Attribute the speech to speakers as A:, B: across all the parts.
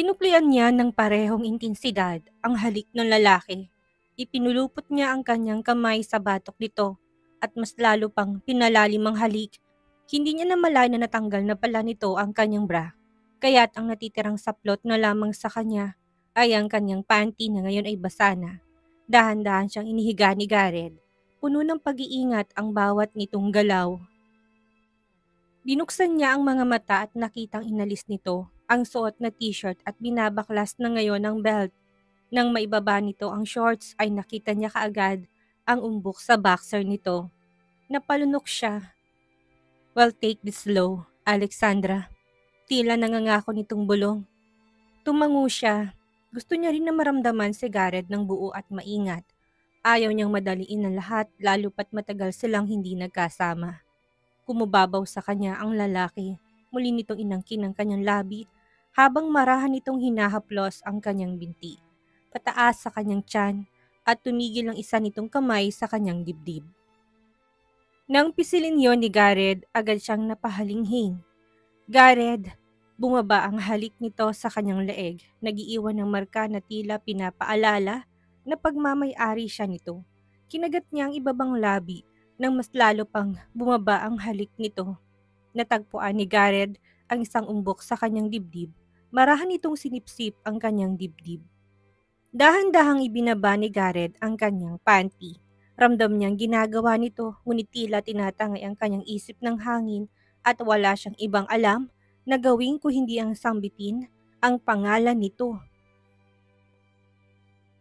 A: Sinuklian niya ng parehong intensidad ang halik ng lalaki. Ipinulupot niya ang kanyang kamay sa batok nito at mas lalo pang pinalalim ang halik. Hindi niya namalay na natanggal na pala nito ang kanyang bra. Kaya't ang natitirang saplot na lamang sa kanya ay ang kanyang panty na ngayon ay basa na. Dahan-dahan siyang inihiga ni Gareth. Puno ng pag-iingat ang bawat nitong galaw. Binuksan niya ang mga mata at nakitang inalis nito ang suot na t-shirt at binabaklas na ngayon ang belt. Nang maibaba nito ang shorts ay nakita niya kaagad ang umbok sa boxer nito. Napalunok siya. "Well, take this slow, Alexandra." Tila nangangako nitong bulong. Tumango siya. Gusto niya rin na maramdaman si Gareth ng buo at maingat. Ayaw niyang madaliin ang lahat lalo pat matagal silang hindi nagkasama. Kumubabaw sa kanya ang lalaki. Muli nitong inangkin ang kanyang labi habang marahan nitong hinahaplos ang kanyang binti. Pataas sa kanyang tiyan at tumigil ang isa nitong kamay sa kanyang dibdib. Nang pisilin yon ni Gareth, agad siyang napahalinghing. "Gareth!" Bumaba ang halik nito sa kanyang leeg, nagiiwan ng marka na tila pinapaalala na pagmamay-ari siya nito. Kinagat niya ang ibabang labi nang mas lalo pang bumaba ang halik nito. Natagpuan ni Gareth ang isang umbok sa kanyang dibdib. Marahan itong sinipsip ang kanyang dibdib. Dahan-dahang ibinaba ni Gareth ang kanyang panty. Ramdam niyang ginagawa nito, ngunit tila tinatangay ang kanyang isip ng hangin at wala siyang ibang alam na gawin kung hindi ang sambitin ang pangalan nito.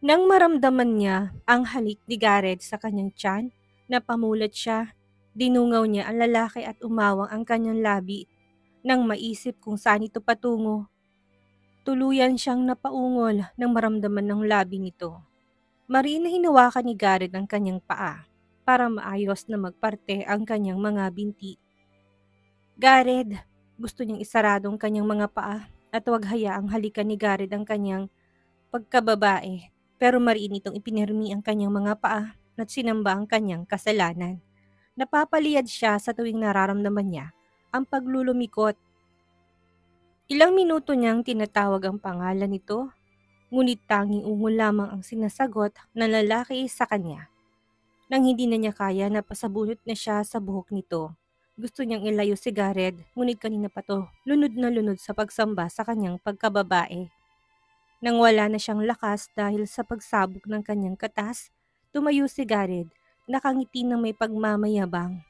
A: Nang maramdaman niya ang halik ni Gareth sa kanyang tiyan, napamulat siya. Dinungaw niya ang lalaki at umawang ang kanyang labi. Nang maisip kung saan ito patungo, tuluyan siyang napaungol nang maramdaman ng labi nito. Mariin na hinawakan ni Gareth ang kanyang paa para maayos na magparte ang kanyang mga binti. "Gareth!" Gusto niyang isarado ang kanyang mga paa at huwag hayaang halikan ni Gareth ang kanyang pagkababae. Pero mariin itong ipinirmi ang kanyang mga paa at sinamba ang kanyang kasalanan. Napapaliyad siya sa tuwing nararamdaman niya ang paglulumikot. Ilang minuto niyang tinatawag ang pangalan nito, ngunit tanging ungol lamang ang sinasagot ng lalaki sa kanya. Nang hindi na niya kaya, napasabunot na siya sa buhok nito. Gusto niyang ilayo si Gareth, ngunit kanina pa to lunod na lunod sa pagsamba sa kanyang pagkababae. Nang wala na siyang lakas dahil sa pagsabog ng kanyang katas, tumayo si Gareth, nakangiti ng may pagmamayabang.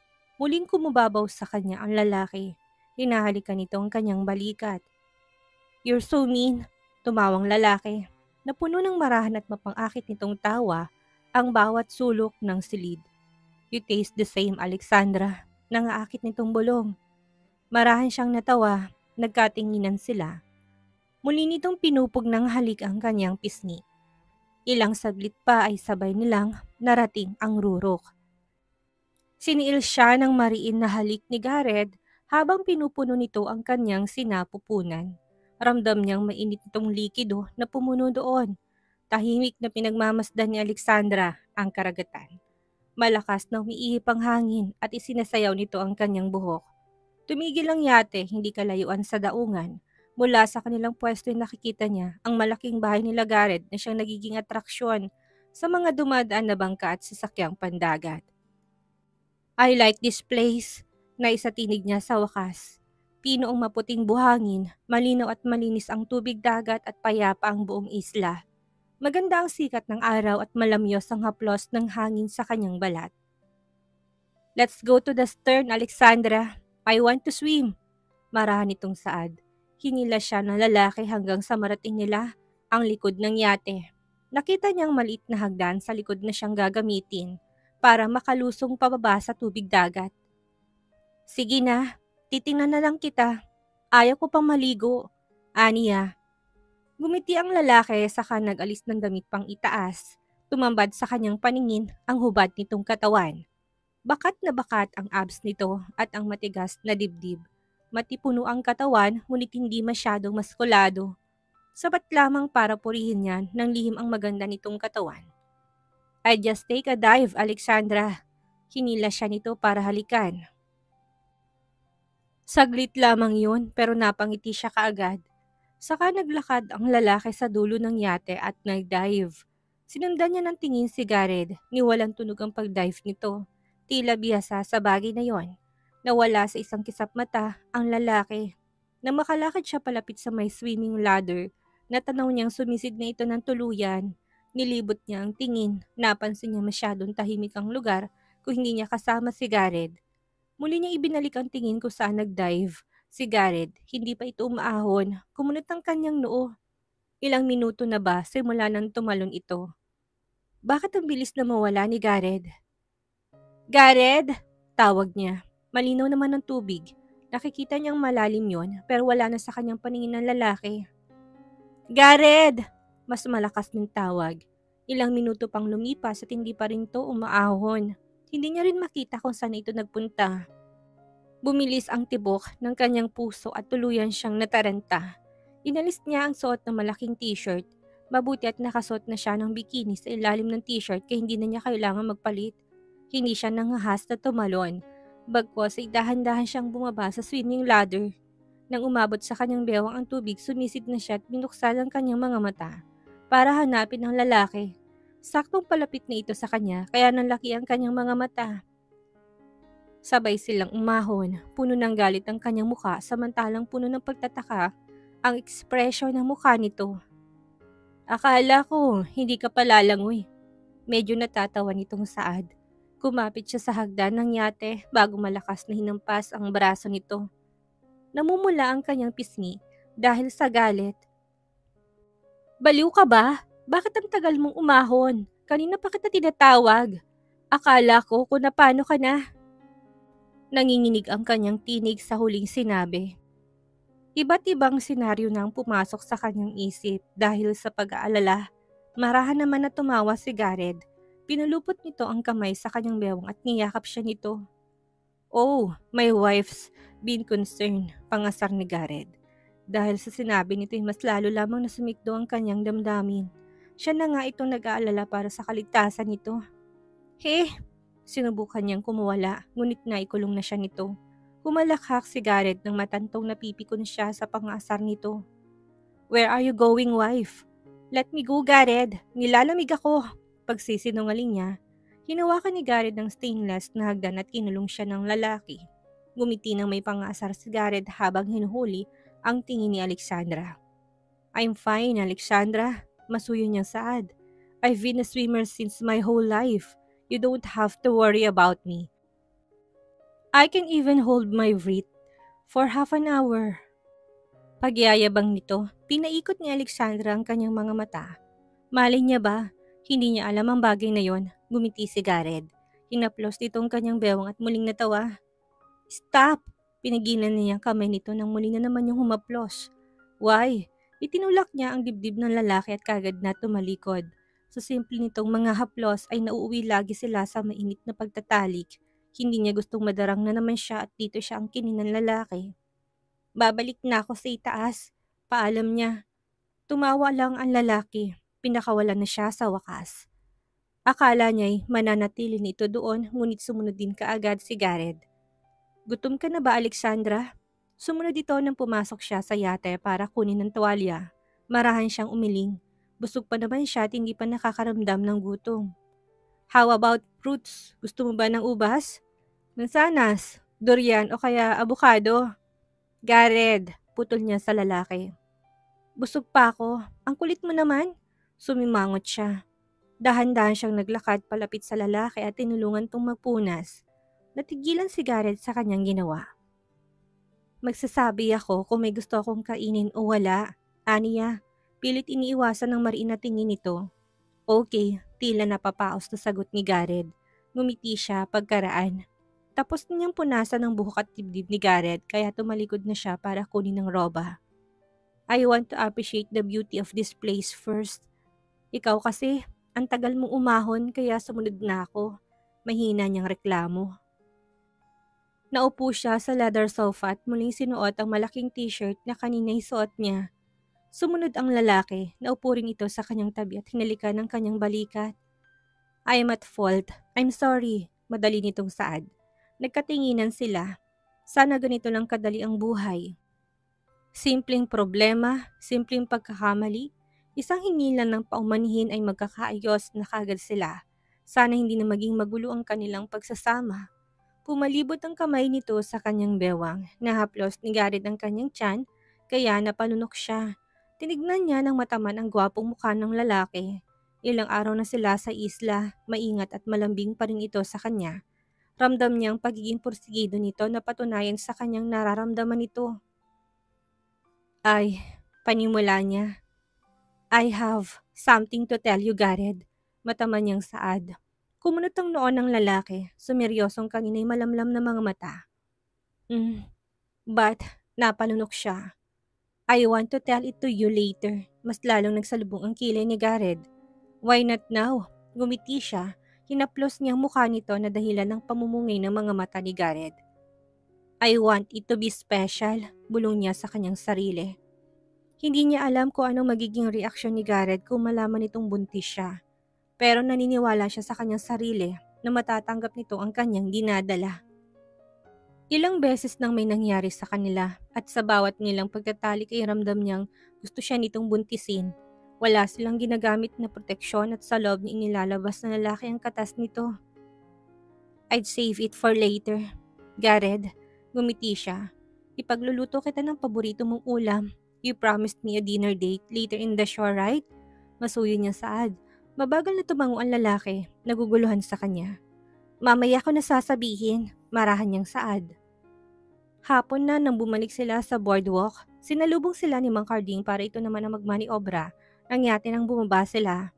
A: Muling kumubabaw sa kanya ang lalaki. Hinahalikan nito ang kanyang balikat. "You're so mean," tumawang lalaki. Napuno ng marahan at mapang-akit nitong tawa ang bawat sulok ng silid. "You taste the same, Alexandra," nangaakit nitong bulong. Marahan siyang natawa, nagkatinginan sila. Muli nitong pinupog ng halik ang kanyang pisngi. Ilang saglit pa ay sabay nilang narating ang rurok. Siniil siya ng mariin na halik ni Gareth habang pinupuno nito ang kanyang sinapupunan. Ramdam niyang mainit itong likido na pumuno doon. Tahimik na pinagmamasdan ni Alexandra ang karagatan. Malakas na umiihip ang hangin at isinasayaw nito ang kanyang buhok. Tumigil ang yate, hindi kalayuan sa daungan. Mula sa kanilang pwesto ay nakikita niya ang malaking bahay nila Gareth na siyang nagiging atraksyon sa mga dumadaan na bangka at sasakyang pandagat. "I like this place," naisatinig niya sa wakas. Pinoong maputing buhangin, malinaw at malinis ang tubig dagat at payapa ang buong isla. Maganda ang sikat ng araw at malamyos ang haplos ng hangin sa kanyang balat. "Let's go to the stern, Alexandra. I want to swim." Marahan itong saad. Hinila siya ng lalaki hanggang sa marating nila ang likod ng yate. Nakita niyang maliit na hagdan sa likod na siyang gagamitin para makalusong pababa sa tubig dagat. "Sige na, titingnan na lang kita. Ayaw ko pang maligo," aniya. Gumiti ang lalaki saka nag-alis ng damit pang itaas. Tumambad sa kanyang paningin ang hubad nitong katawan. Bakat na bakat ang abs nito at ang matigas na dibdib. Matipuno ang katawan ngunit hindi masyadong maskulado. Sapat lamang para purihin niya ng lihim ang maganda nitong katawan. "I just take a dive, Alexandra." Hinila siya nito para halikan. Saglit lamang yun pero napangiti siya kaagad. Saka naglakad ang lalaki sa dulo ng yate at nag-dive. Sinundan niya ng tingin si Gareth, ni walang tunog ang pag-dive nito. Tila bihasa sa bagay na yon. Nawala sa isang kisap mata ang lalaki. Nang makalakad siya palapit sa may swimming ladder, natanaw niyang sumisid na ito ng tuluyan. Nilibot niya ang tingin, napansin niya masyadong tahimik ang lugar kung hindi niya kasama si Gareth. Muli niya ibinalik ang tingin kung saan nag-dive. Si Gareth, hindi pa ito umaahon, kumunot ang kanyang noo. Ilang minuto na ba simula nang tumalon ito? Bakit ang bilis na mawala ni Gareth? Gareth! Tawag niya. Malinaw naman ang tubig. Nakikita niyang malalim yon pero wala na sa kanyang paningin ng lalaki. Gareth! Mas malakas ng tawag. Ilang minuto pang lumipas at hindi pa rin to umaahon. Hindi niya rin makita kung saan ito nagpunta. Bumilis ang tibok ng kanyang puso at tuluyan siyang nataranta. Inalis niya ang suot ng malaking t-shirt. Mabuti at nakasuot na siya ng bikini sa ilalim ng t-shirt kaya hindi na niya kailangan magpalit. Hindi siya nangahas na tumalon. Bagkos ay dahan-dahan siyang bumaba sa swimming ladder. Nang umabot sa kanyang bewang ang tubig, sumisid na siya at binuksan ang kanyang mga mata para hanapin ang lalaki. Saktong palapit na ito sa kanya kaya nanlaki ang kanyang mga mata. Sabay silang umahon, puno ng galit ang kanyang mukha samantalang puno ng pagtataka ang ekspresyon ng mukha nito. Akala ko, hindi ka palalangoy. Medyo natatawa nitong Saad. Kumapit siya sa hagdan ng yate bago malakas na hinampas ang braso nito. Namumula ang kanyang pisngi dahil sa galit. Baliw ka ba? Bakit ang tagal mong umahon? Kanina pa kita tinatawag. Akala ko kung napano ka na. Nanginginig ang kanyang tinig sa huling sinabi. Iba't ibang senaryo na ang pumasok sa kanyang isip dahil sa pag-aalala. Marahan naman na tumawa si Gareth. Pinulupot nito ang kamay sa kanyang bewang at niyakap siya nito. Oh, my wife's been concerned, pangasar ni Gareth. Dahil sa sinabi nito mas lalo lamang nasumikdo ang kanyang damdamin. Siya na nga itong nag-aalala para sa kaligtasan nito. Sinubukan niyang kumuwala, ngunit naikulong na siya nito. Humalakhak si Gareth nang matantong napipikon siya sa pangasar nito. Where are you going, wife? Let me go, Gareth. Nilalamig ako. Pagsisinungaling niya, hinawakan ni Gareth ng stainless na hagdan at kinulong siya ng lalaki. Gumiti ng may pangasar si Gareth habang hinuhuli ang tingin ni Alexandra. I'm fine, Alexandra. Masuyo niyang Saad. I've been a swimmer since my whole life. You don't have to worry about me. I can even hold my breath for half an hour. Pagyayabang nito, pinaikot ni Alexandra ang kanyang mga mata. Malay niya ba? Hindi niya alam ang bagay na yon. Gumiti si Gareth. Hinaplos nito ang kanyang bewang at muling natawa. Stop! Pinagilan niya ang kamay nito nang muli na naman yung humaplos. Why? Itinulak niya ang dibdib ng lalaki at kagad na tumalikod. Sa simple nitong mga haplos ay nauuwi lagi sila sa mainit na pagtatalik. Hindi niya gustong madarang na naman siya at dito siya ang kinin ng lalaki. Babalik na ako sa itaas. Paalam niya. Tumawa lang ang lalaki. Pinakawalan na siya sa wakas. Akala niya'y mananatili nito doon ngunit sumunod din kaagad si Gareth. Gutom ka na ba, Alexandra? Sumunod ito nang pumasok siya sa yate para kunin ng tuwalya. Marahan siyang umiling. Busog pa naman siya at hindi pa nakakaramdam ng gutom. How about fruits? Gusto mo ba ng ubas? Mansanas, durian o kaya abukado? Gareth, putol niya sa lalaki. Busog pa ako. Ang kulit mo naman. Sumimangot siya. Dahan-dahan siyang naglakad palapit sa lalaki at tinulungan tong magpunas. Natigilan si Gareth sa kanyang ginawa. Magsasabi ako kung may gusto akong kainin o wala. Aniya, pilit iniiwasan ng mariin na tingin nito. Okay, tila napapaos na sagot ni Gareth. Ngumiti siya pagkaraan. Tapos niyang punasan ng buhok at dibdib ni Gareth kaya tumalikod na siya para kunin ng roba. I want to appreciate the beauty of this place first. Ikaw kasi, ang tagal mong umahon kaya sumunod na ako. Mahina niyang reklamo. Naupo siya sa leather sofa at muling sinuot ang malaking t-shirt na kanina'y suot niya. Sumunod ang lalaki, naupo rin ito sa kanyang tabi at hinalikan ng kanyang balikat. I am at fault. I'm sorry, madali nitong Saad. Nagkatinginan sila. Sana ganito lang kadali ang buhay. Simpleng problema, simpleng pagkakamali, isang hingilan ng paumanhin ay magkakaayos na kagad sila. Sana hindi na maging magulo ang kanilang pagsasama. Pumalibot ang kamay nito sa kanyang bewang. Nahaplos ni Garrett ang kanyang tiyan, kaya napalunok siya. Tinignan niya ng mataman ang gwapong mukha ng lalaki. Ilang araw na sila sa isla, maingat at malambing pa rin ito sa kanya. Ramdam niya ang pagiging porsigido nito na patunayan sa kanyang nararamdaman nito. Ay, panimula niya. I have something to tell you, Garrett. Mataman niyang saad. Kumunot ang noon ng lalaki, sumeryosong kanina'y malamlam na mga mata. But, napalunok siya. I want to tell it to you later. Mas lalong nagsalubong ang kilay ni Garrett. Why not now? Gumiti siya. Hinaplos niyang mukha nito na dahilan ng pamumungay ng mga mata ni Garrett. I want it to be special, bulong niya sa kanyang sarili. Hindi niya alam kung anong magiging reaksyon ni Garrett kung malaman nitong buntis siya. Pero naniniwala siya sa kanyang sarili na matatanggap nito ang kanyang dinadala. Ilang beses nang may nangyari sa kanila at sa bawat nilang pagtatalik ay ramdam niyang gusto siya nitong buntisin. Wala silang ginagamit na proteksyon at sa loob ni inilalabas na lalaki ang katas nito. I'd save it for later. Garrett, gumiti siya. Ipagluluto kita ng paborito mong ulam. You promised me a dinner date later in the shore, right? Masuyo niya saad. Mabagal na tumango ang lalaki, naguguluhan sa kanya. Mamaya ko na sasabihin, marahan niyang saad. Hapon na nang bumalik sila sa boardwalk, sinalubong sila ni Mang Carding para ito naman ang magmaniobra. Ang yate nang bumaba sila.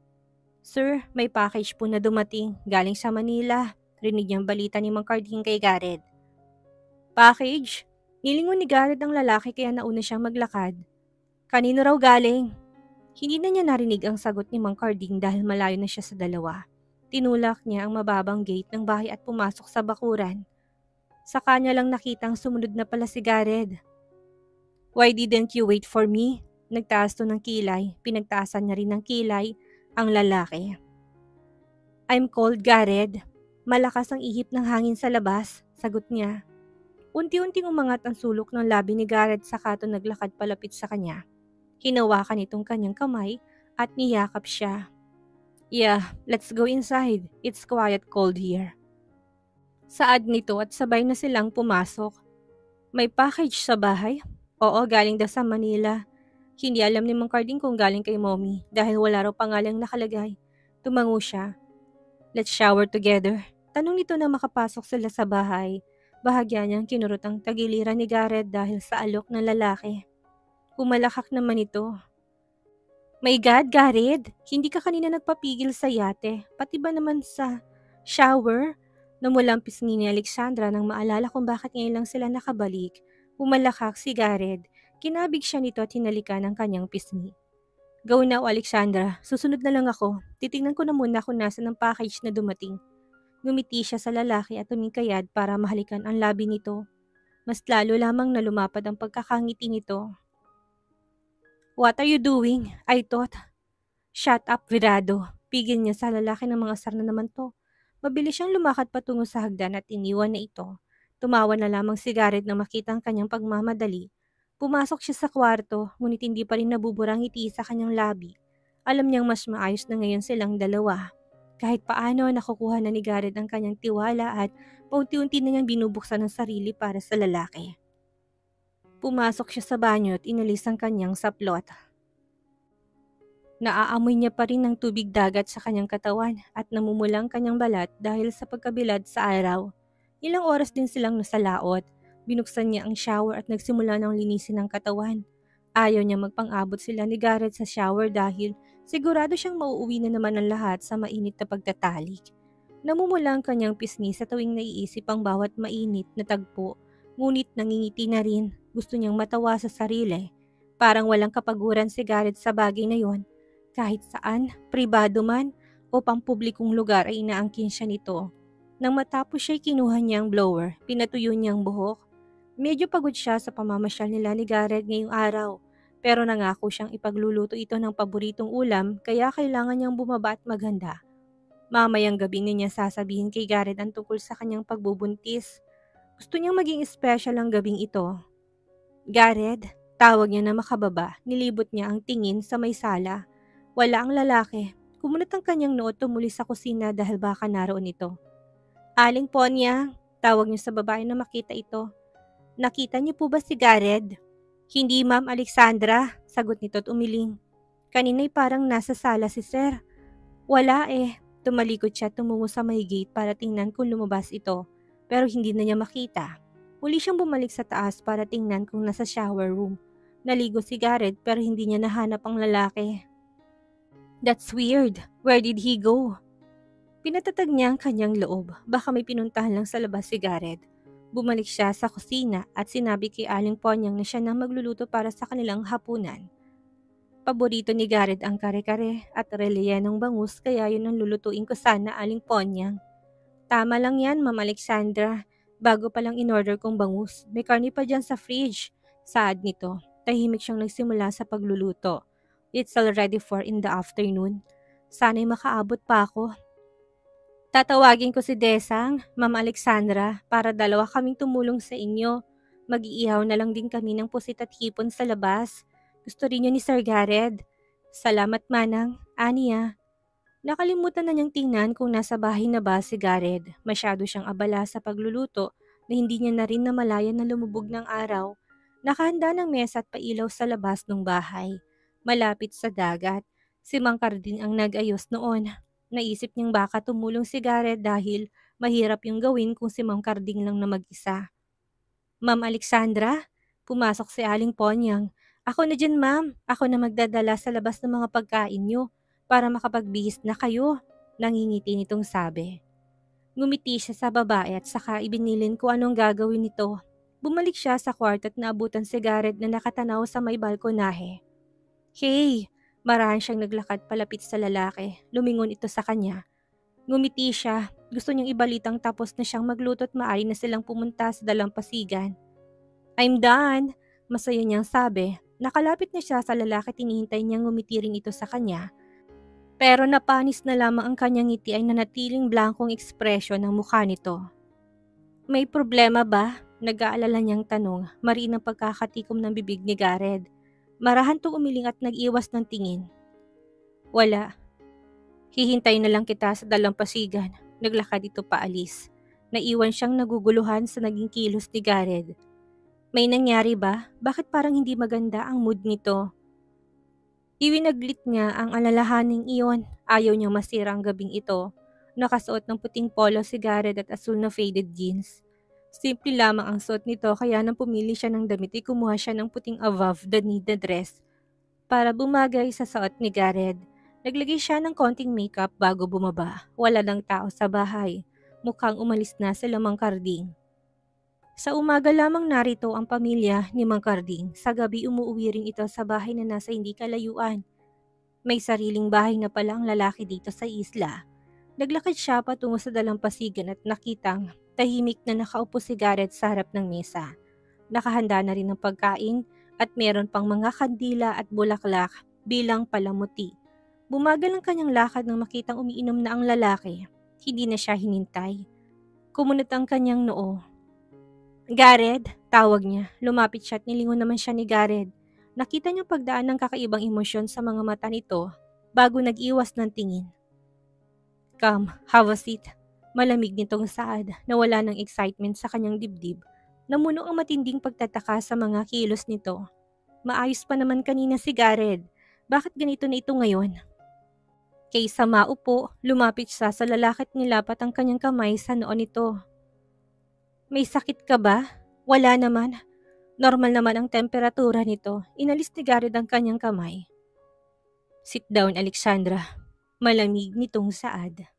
A: Sir, may package po na dumating, galing sa Manila. Rinig niyang balita ni Mang Carding kay Garrett. Package? Nilingon ni Garrett ang lalaki kaya nauna siyang maglakad. Kanino raw galing? Hindi na niya narinig ang sagot ni Mang Carding dahil malayo na siya sa dalawa. Tinulak niya ang mababang gate ng bahay at pumasok sa bakuran. Sa kanya lang nakitang sumunod na pala si Garrett. Why didn't you wait for me? Nagtaas to ng kilay, pinagtaasan niya rin ng kilay ang lalaki. I'm cold, Garrett. Malakas ang ihip ng hangin sa labas, sagot niya. Unti-unting umangat ang sulok ng labi ni Garrett saka ito naglakad palapit sa kanya. Hinawakan itong kanyang kamay at niyakap siya. Yeah, let's go inside. It's quiet cold here. Saad nito at sabay na silang pumasok. May package sa bahay? Oo, galing daw sa Manila. Hindi alam ni Mang Carding kung galing kay Mommy dahil wala raw pangalang nakalagay. Tumango siya. Let's shower together. Tanong nito na makapasok sila sa bahay. Bahagya niyang kinurot ang tagiliran ni Garrett dahil sa alok ng lalaki. Pumalakak naman ito. My God, Garrett, hindi ka kanina nagpapigil sa yate, pati ba naman sa shower? Namulang pisngi ni Alexandra nang maalala kung bakit ngayon lang sila nakabalik. Pumalakak si Garrett, kinabig siya nito at hinalikan ang kanyang pisngi. Go now, Alexandra, susunod na lang ako. Titingnan ko na muna kung nasan ang package na dumating. Ngumiti siya sa lalaki at tumingkayad para mahalikan ang labi nito. Mas lalo lamang na lumapad ang pagkakangiti nito. What are you doing? I thought. Shut up, Virado. Pigil niya sa lalaki ng mga sarna naman to. Mabilis siyang lumakad patungo sa hagdan at iniwan na ito. Tumawa na lamang si Garrett nang makita ang kanyang pagmamadali. Pumasok siya sa kwarto, ngunit hindi pa rin nabubura ang ngiti sa kanyang labi. Alam niyang mas maayos na ngayon silang dalawa. Kahit paano nakukuha na ni Garrett ang kanyang tiwala at paunti-unti na niyang binubuksan ang sarili para sa lalaki. Pumasok siya sa banyo at inalis ang kanyang saplot. Naaamoy niya pa rin ng tubig dagat sa kanyang katawan at namumulang kanyang balat dahil sa pagkabilad sa araw. Ilang oras din silang nasa laot. Binuksan niya ang shower at nagsimula ng linisin ang katawan. Ayaw niya magpang-abot sila ni Garrett sa shower dahil sigurado siyang mauuwi na naman ang lahat sa mainit na pagtatalik. Namumula ang kanyang pisngi sa tuwing naiisip ang bawat mainit na tagpo. Ngunit nangingiti na rin, gusto niyang matawa sa sarili. Parang walang kapaguran si Garrett sa bagay na yon. Kahit saan, pribado man o pampublikong lugar ay inaangkin siya nito. Nang matapos siya'y kinuha niya ang blower, pinatuyo niya ang buhok. Medyo pagod siya sa pamamasyal nila ni Garrett ngayong araw. Pero nangako siyang ipagluluto ito ng paboritong ulam kaya kailangan niyang bumaba at maghanda. Mamayang gabi niya sasabihin kay Garrett ang tungkol sa kanyang pagbubuntis. Gusto niyang maging special ang gabing ito. Garrett, Tawag niya na makababa, nilibot niya ang tingin sa may sala. Wala ang lalaki. Kumunot ang kanyang noo tumuli sa kusina dahil baka naroon ito. Aling Ponya, tawag niya sa babae na makita ito. Nakita niyo po ba si Gareth? Hindi Ma'am Alexandra, sagot nito at umiling. Kanina'y parang nasa sala si Sir. Wala eh. Tumalikod siya tumungo sa may gate para tingnan kung lumabas ito. Pero hindi na niya makita. Muli siyang bumalik sa taas para tingnan kung nasa shower room. Naligo si Gareth pero hindi niya nahanap ang lalaki. That's weird. Where did he go? Pinatatag niya ang kanyang loob. Baka may pinuntahan lang sa labas si Gareth. Bumalik siya sa kusina at sinabi kay Aling Ponyang na siya nang magluluto para sa kanilang hapunan. Paborito ni Gareth ang kare-kare at rellenong bangus kaya yun ang lulutuin ko sana, Aling Ponyang. Tama lang yan, Ma'am Alexandra. Bago pa lang in-order kong bangus. May karne pa dyan sa fridge. Saad nito. Tahimik siyang nagsimula sa pagluluto. It's already 4 in the afternoon. Sana'y makaabot pa ako. Tatawagin ko si Desang, Ma'am Alexandra, para dalawa kaming tumulong sa inyo. Mag-iihaw na lang din kami ng pusit at hipon sa labas. Gusto rin yun ni Sir Gareth. Salamat manang, Aniya. Nakalimutan na niyang tingnan kung nasa bahay na ba si Gareth. Masyado siyang abala sa pagluluto na hindi niya na rin namalayan na lumubog ng araw. Nakahanda ng mesa at pailaw sa labas ng bahay. Malapit sa dagat. Si Mang Carding ang nag-ayos noon. Naisip niyang baka tumulong si Gareth dahil mahirap yung gawin kung si Mang Carding lang na mag-isa. Ma'am Alexandra, pumasok si Aling Ponyang. Ako na dyan, ma'am. Ako na magdadala sa labas ng mga pagkain niyo para makapagbihis na kayo. Nangingiti nitong sabi. Ngumiti siya sa babae at saka ibinilin ko anong gagawin nito. Bumalik siya sa kwarto at naabutan si Gareth na nakatanaw sa may balkonahe. Hey! Marahan siyang naglakad palapit sa lalaki. Lumingon ito sa kanya. Ngumiti siya. Gusto niyang ibalitang tapos na siyang magluto at maaari na silang pumunta sa dalampasigan. I'm done! Masaya niyang sabi. Nakalapit na siya sa lalaki at hinihintay niyang ngumiti rin ito sa kanya. Pero napanis na lamang ang kanyang ngiti ay nanatiling blankong ekspresyon ng mukha nito. May problema ba? Nag-aalala niyang tanong, mariin ang pagkakatikom ng bibig ni Gareth. Marahan tong umiling at nag-iwas ng tingin. Wala. Hihintay na lang kita sa dalampasigan. Naglakad ito paalis. Naiwan siyang naguguluhan sa naging kilos ni Gareth. May nangyari ba? Bakit parang hindi maganda ang mood nito? Iwinaglit niya ang alalahaning iyon. Ayaw niyang masira ang gabing ito. Nakasuot ng puting polo si Gareth at asul na faded jeans. Simple lamang ang suot nito kaya nang pumili siya ng damit kumuha siya ng puting above the knee na dress para bumagay sa suot ni Gareth. Naglagay siya ng konting makeup bago bumaba. Wala ng tao sa bahay. Mukhang umalis na sila Mang Carding. Sa umaga lamang narito ang pamilya ni Mang Carding. Sa gabi umuwi rin ito sa bahay na nasa hindi kalayuan. May sariling bahay na pala ang lalaki dito sa isla. Naglakad siya patungo sa dalampasigan at nakitang tahimik na nakaupo si Gareth sa harap ng mesa. Nakahanda na rin ng pagkain at meron pang mga kandila at bulaklak bilang palamuti. Bumagal ang kanyang lakad nang makitang umiinom na ang lalaki. Hindi na siya hinintay. Kumunot ang kanyang noo. Gareth, tawag niya. Lumapit siya at nilingon naman siya ni Gareth. Nakita niyang pagdaan ng kakaibang emosyon sa mga mata nito bago nag-iwas ng tingin. Come, have a seat. Malamig nitong saad na wala ng excitement sa kanyang dibdib. Namuno ang matinding pagtataka sa mga kilos nito. Maayos pa naman kanina si Gareth. Bakit ganito na ito ngayon? Kaysa maupo, lumapit siya sa lalaki at nilapat ang kanyang kamay sa noo nito. May sakit ka ba? Wala naman. Normal naman ang temperatura nito. Inalis ni Gareth ang kanyang kamay. Sit down, Alexandra. Malamig nitong saad.